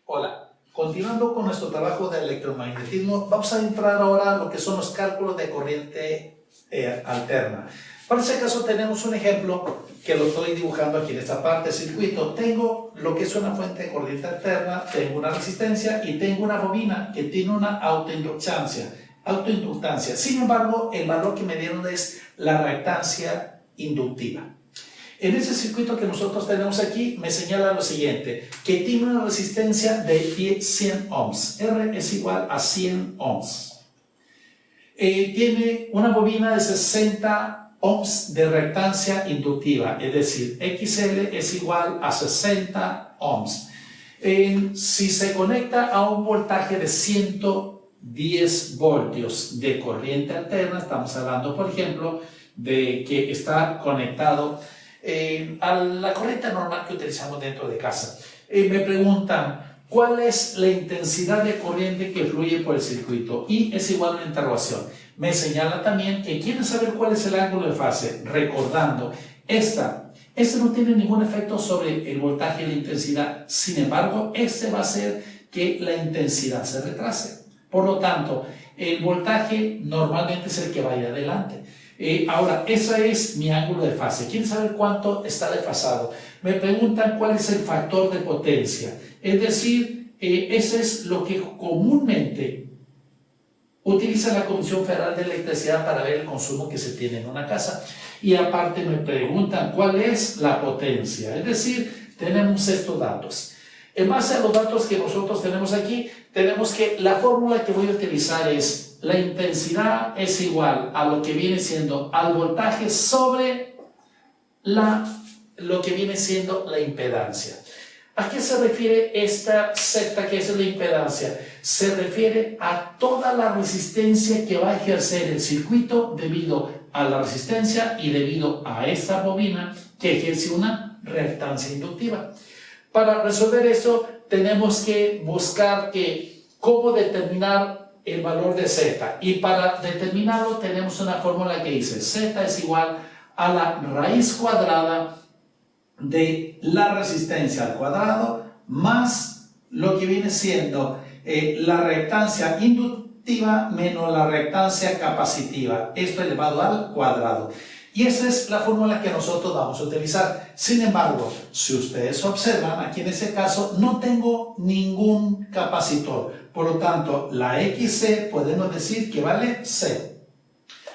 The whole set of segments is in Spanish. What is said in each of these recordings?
Hola, continuando con nuestro trabajo de electromagnetismo, vamos a entrar ahora a lo que son los cálculos de corriente alterna. Para ese caso tenemos un ejemplo que lo estoy dibujando aquí en esta parte del circuito. Tengo lo que es una fuente de corriente alterna, tengo una resistencia y tengo una bobina que tiene una autoinductancia. Sin embargo, el valor que me dieron es la reactancia inductiva. En ese circuito que nosotros tenemos aquí me señala lo siguiente, que tiene una resistencia de 100 ohms, R es igual a 100 ohms. Tiene una bobina de 60 ohms de reactancia inductiva, es decir, XL es igual a 60 ohms. Si se conecta a un voltaje de 110 voltios de corriente alterna, estamos hablando, por ejemplo, de que está conectado a la corriente normal que utilizamos dentro de casa. Me preguntan, ¿cuál es la intensidad de corriente que fluye por el circuito? Y es igual a una interrogación. Me señala también que quieren saber cuál es el ángulo de fase, recordando, este no tiene ningún efecto sobre el voltaje y la intensidad. Sin embargo, este va a hacer que la intensidad se retrase. Por lo tanto, el voltaje normalmente es el que va a ir adelante. Ahora, ese es mi ángulo de fase. ¿Quieren saber cuánto está desfasado? Me preguntan cuál es el factor de potencia. Es decir, ese es lo que comúnmente utiliza la Comisión Federal de Electricidad para ver el consumo que se tiene en una casa. Y aparte me preguntan cuál es la potencia. Es decir, tenemos estos datos. En base a los datos que nosotros tenemos aquí, tenemos que la fórmula que voy a utilizar es la intensidad es igual a lo que viene siendo al voltaje sobre lo que viene siendo la impedancia. ¿A qué se refiere esta Z que es la impedancia? Se refiere a toda la resistencia que va a ejercer el circuito debido a la resistencia y debido a esta bobina que ejerce una reactancia inductiva. Para resolver eso tenemos que buscar cómo determinar el valor de Z, y para determinarlo tenemos una fórmula que dice Z es igual a la raíz cuadrada de la resistencia al cuadrado más lo que viene siendo la reactancia inductiva menos la reactancia capacitiva, esto elevado al cuadrado. Y esa es la fórmula que nosotros vamos a utilizar. Sin embargo, si ustedes observan, aquí en ese caso no tengo ningún capacitor. Por lo tanto, la XC podemos decir que vale C.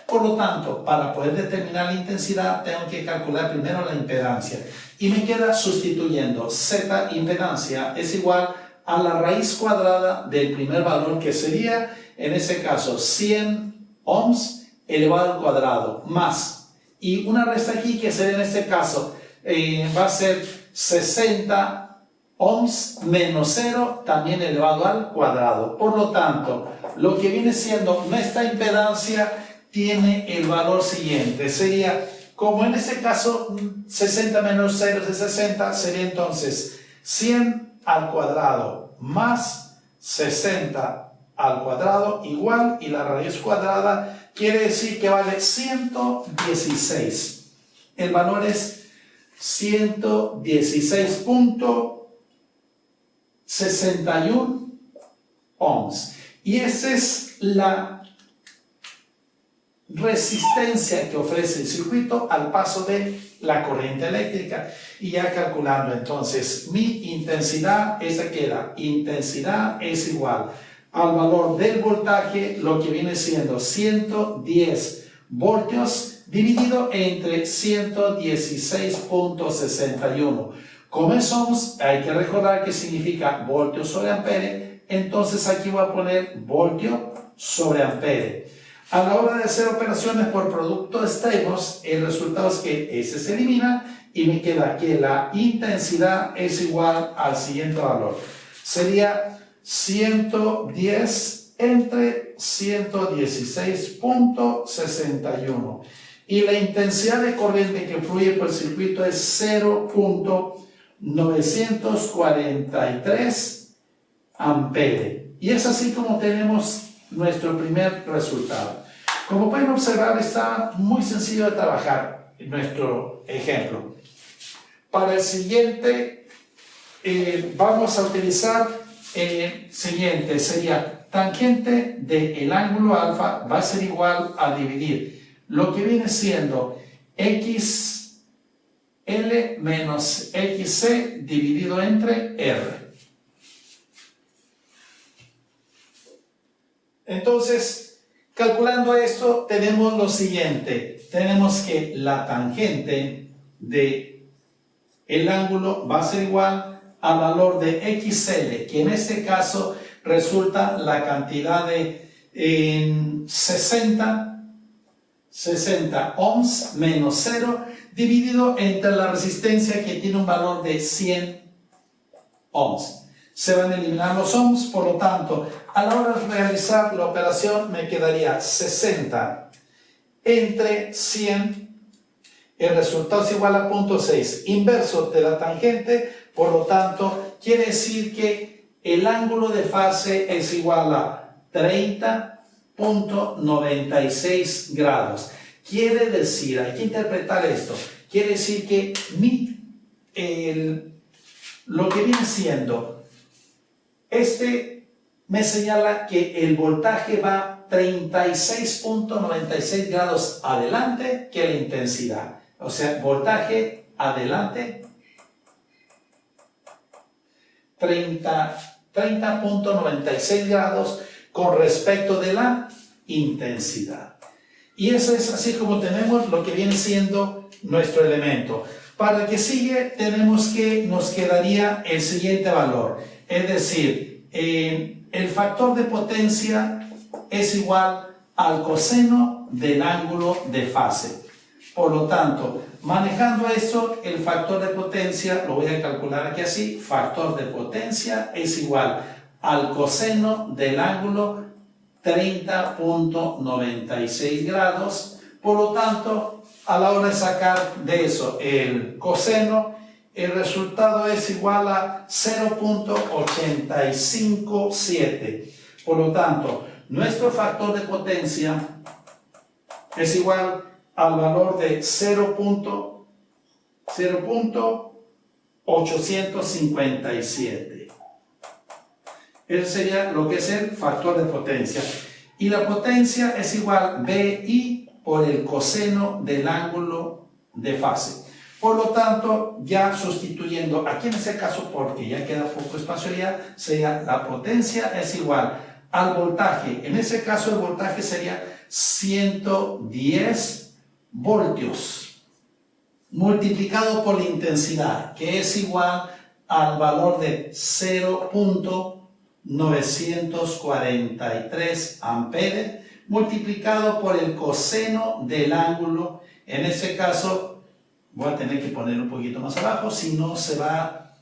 Por lo tanto, para poder determinar la intensidad, tengo que calcular primero la impedancia. Y me queda sustituyendo Z, impedancia, es igual a la raíz cuadrada del primer valor, que sería, en ese caso, 100 ohms elevado al cuadrado, más. Y una resta aquí que sería en este caso, va a ser 60 ohms menos 0 también elevado al cuadrado. Por lo tanto, lo que viene siendo nuestra impedancia tiene el valor siguiente. Sería, como en este caso, 60 menos 0 es 60, sería entonces 100 al cuadrado más 60 al cuadrado igual, y la raíz cuadrada quiere decir que vale 116. El valor es 116.61 ohms. Y esa es la resistencia que ofrece el circuito al paso de la corriente eléctrica. Y ya calculando entonces mi intensidad, esa queda, intensidad es igual al valor del voltaje, lo que viene siendo 110 voltios dividido entre 116.61. Como somos, hay que recordar que significa voltio sobre ampere, entonces aquí voy a poner voltio sobre ampere. A la hora de hacer operaciones por producto extremos, el resultado es que ese se elimina y me queda que la intensidad es igual al siguiente valor. Sería 110 entre 116.61. Y la intensidad de corriente que fluye por el circuito es 0.943 ampere. Y es así como tenemos nuestro primer resultado. Como pueden observar, está muy sencillo de trabajar en nuestro ejemplo. Para el siguiente vamos a utilizar Siguiente sería tangente del ángulo alfa va a ser igual a dividir lo que viene siendo XL menos XC dividido entre R. Entonces, calculando esto, tenemos lo siguiente. Tenemos que la tangente del ángulo va a ser igual al valor de XL, que en este caso resulta la cantidad de 60 ohms menos 0 dividido entre la resistencia que tiene un valor de 100 ohms. Se van a eliminar los ohms, por lo tanto, a la hora de realizar la operación me quedaría 60 entre 100. El resultado es igual a 0.6, inverso de la tangente, por lo tanto, quiere decir que el ángulo de fase es igual a 30.96 grados. Quiere decir, hay que interpretar esto, quiere decir que lo que viene siendo, me señala que el voltaje va 36.96 grados adelante que la intensidad. O sea, voltaje adelante 30.96 grados con respecto de la intensidad. Y eso es así como tenemos lo que viene siendo nuestro elemento. Para el que sigue tenemos que nos quedaría el siguiente valor. Es decir, el factor de potencia es igual al coseno del ángulo de fase. Por lo tanto, manejando esto, el factor de potencia, lo voy a calcular aquí así, factor de potencia es igual al coseno del ángulo 30.96 grados. Por lo tanto, a la hora de sacar de eso el coseno, el resultado es igual a 0.857. Por lo tanto, nuestro factor de potencia es igual al valor de 0.857. Eso sería lo que es el factor de potencia. Y la potencia es igual BI por el coseno del ángulo de fase. Por lo tanto, ya sustituyendo, aquí en este caso, porque ya queda poco espacio ya, sería la potencia es igual al voltaje. En ese caso, el voltaje sería 110 voltios multiplicado por la intensidad, que es igual al valor de 0.943 amperes multiplicado por el coseno del ángulo. En ese caso voy a tener que poner un poquito más abajo, si no se va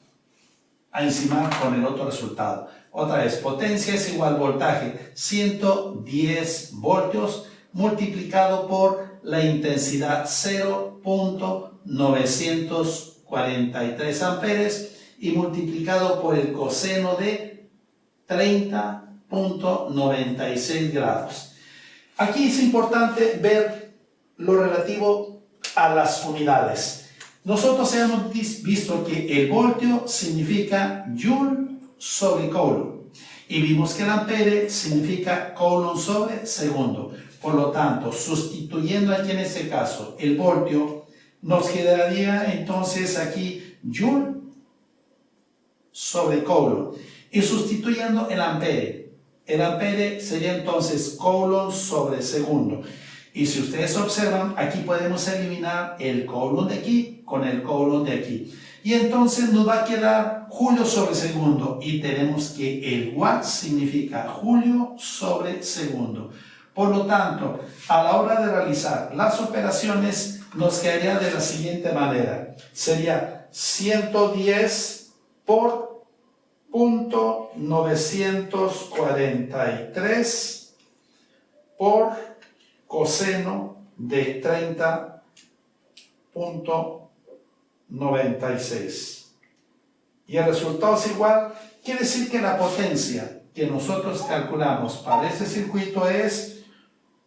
a encimar con el otro resultado. Otra vez, potencia es igual voltaje 110 voltios multiplicado por la intensidad 0.943 amperes y multiplicado por el coseno de 30.96 grados. Aquí es importante ver lo relativo a las unidades. Nosotros hemos visto que el voltio significa joule sobre coulomb y vimos que el ampere significa coulomb sobre segundo. Por lo tanto, sustituyendo aquí en este caso el voltio, nos quedaría entonces aquí joule sobre coulomb. Y sustituyendo el ampere sería entonces coulomb sobre segundo. Y si ustedes observan, aquí podemos eliminar el coulomb de aquí con el coulomb de aquí. Y entonces nos va a quedar julio sobre segundo. Y tenemos que el watt significa julio sobre segundo. Por lo tanto, a la hora de realizar las operaciones, nos quedaría de la siguiente manera. Sería 110 por 0.943 por coseno de 30.96. Y el resultado es igual. Quiere decir que la potencia que nosotros calculamos para este circuito es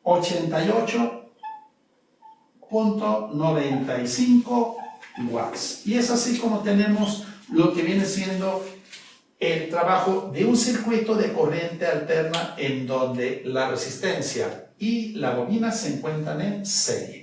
88.95 watts. Y es así como tenemos lo que viene siendo el trabajo de un circuito de corriente alterna en donde la resistencia y la bobina se encuentran en serie.